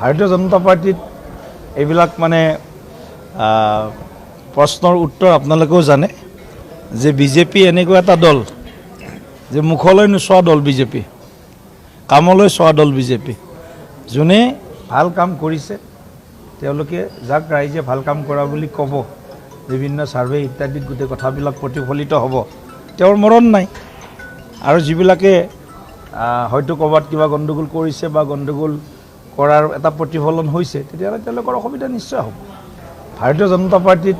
ভাৰতীয় জনতা পাৰ্টিত এইবিলাক মানে প্ৰশ্নৰ উত্তৰ আপোনালোকেও জানে যে বিজেপি এনেকুৱা এটা দল যে মুখলৈ নোচোৱা দল বিজেপি, কামলৈ চোৱা দল বিজেপি। যোনে ভাল কাম কৰিছে তেওঁলোকে যাক ৰাইজে ভাল কাম কৰা বুলি ক'ব, বিভিন্ন ছাৰ্ভে ইত্যাদিত গোটেই কথাবিলাক প্ৰতিফলিত হ'ব, তেওঁৰ মৰণ নাই। আৰু যিবিলাকে হয়তো ক'ৰবাত কিবা গণ্ডগোল কৰিছে বা গণ্ডগোল কৰাৰ এটা প্ৰতিফলন হৈছে, তেতিয়াহ'লে তেওঁলোকৰ অসুবিধা নিশ্চয় হ'ব। ভাৰতীয় জনতা পাৰ্টিত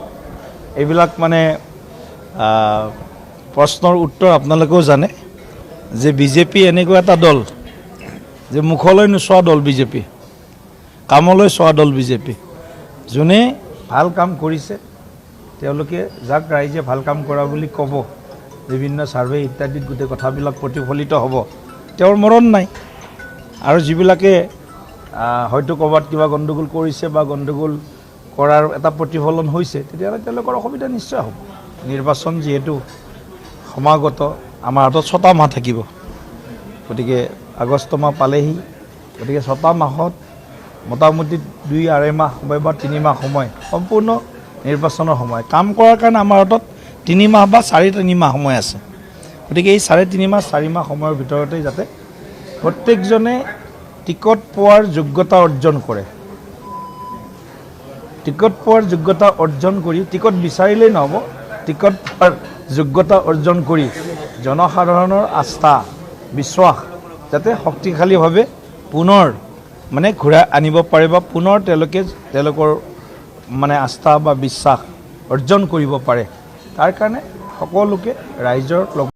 এইবিলাক মানে প্ৰশ্নৰ উত্তৰ আপোনালোকেও জানে যে বিজেপি এনেকুৱা এটা দল যে মুখলৈ নোচোৱা দল বিজেপি, কামলৈ চোৱা দল বিজেপি। যোনে ভাল কাম কৰিছে তেওঁলোকে যাক ৰাইজে ভাল কাম কৰা বুলি ক'ব, বিভিন্ন ছাৰ্ভে ইত্যাদিত গোটেই কথাবিলাক প্ৰতিফলিত হ'ব, তেওঁৰ মৰণ নাই। আৰু যিবিলাকে হয়তো ক'ৰবাত কিবা গণ্ডগোল কৰিছে বা গণ্ডগোল কৰাৰ এটা প্ৰতিফলন হৈছে, তেতিয়াহ'লে তেওঁলোকৰ অসুবিধা নিশ্চয় হ'ব। নিৰ্বাচন যিহেতু সমাগত, আমাৰ হাতত 6টা মাহ থাকিব, গতিকে আগষ্ট মাহ পালেহি। গতিকে 6টা মাহত মোটামুটি 2-2.5 মাহ সময় বা 3 মাহ সময় সম্পূৰ্ণ নিৰ্বাচনৰ সময়। কাম কৰাৰ কাৰণে আমাৰ হাতত 3 মাহ বা 3.5 মাহ সময় আছে। গতিকে এই 3.5 মাহ 4 মাহ সময়ৰ ভিতৰতে যাতে প্ৰত্যেকজনে টিকট পোৱাৰ যোগ্যতা অৰ্জন কৰে। টিকট পোৱাৰ যোগ্যতা অৰ্জন কৰি, টিকট বিচাৰিলেই নহ'ব, টিকট পোৱাৰ যোগ্যতা অৰ্জন কৰি জনসাধাৰণৰ আস্থা বিশ্বাস যাতে শক্তিশালীভাৱে পুনৰ মানে ঘূৰাই আনিব পাৰে বা পুনৰ তেওঁলোকৰ মানে আস্থা বা বিশ্বাস অৰ্জন কৰিব পাৰে, তাৰ কাৰণে সকলোকে ৰাইজৰ লগত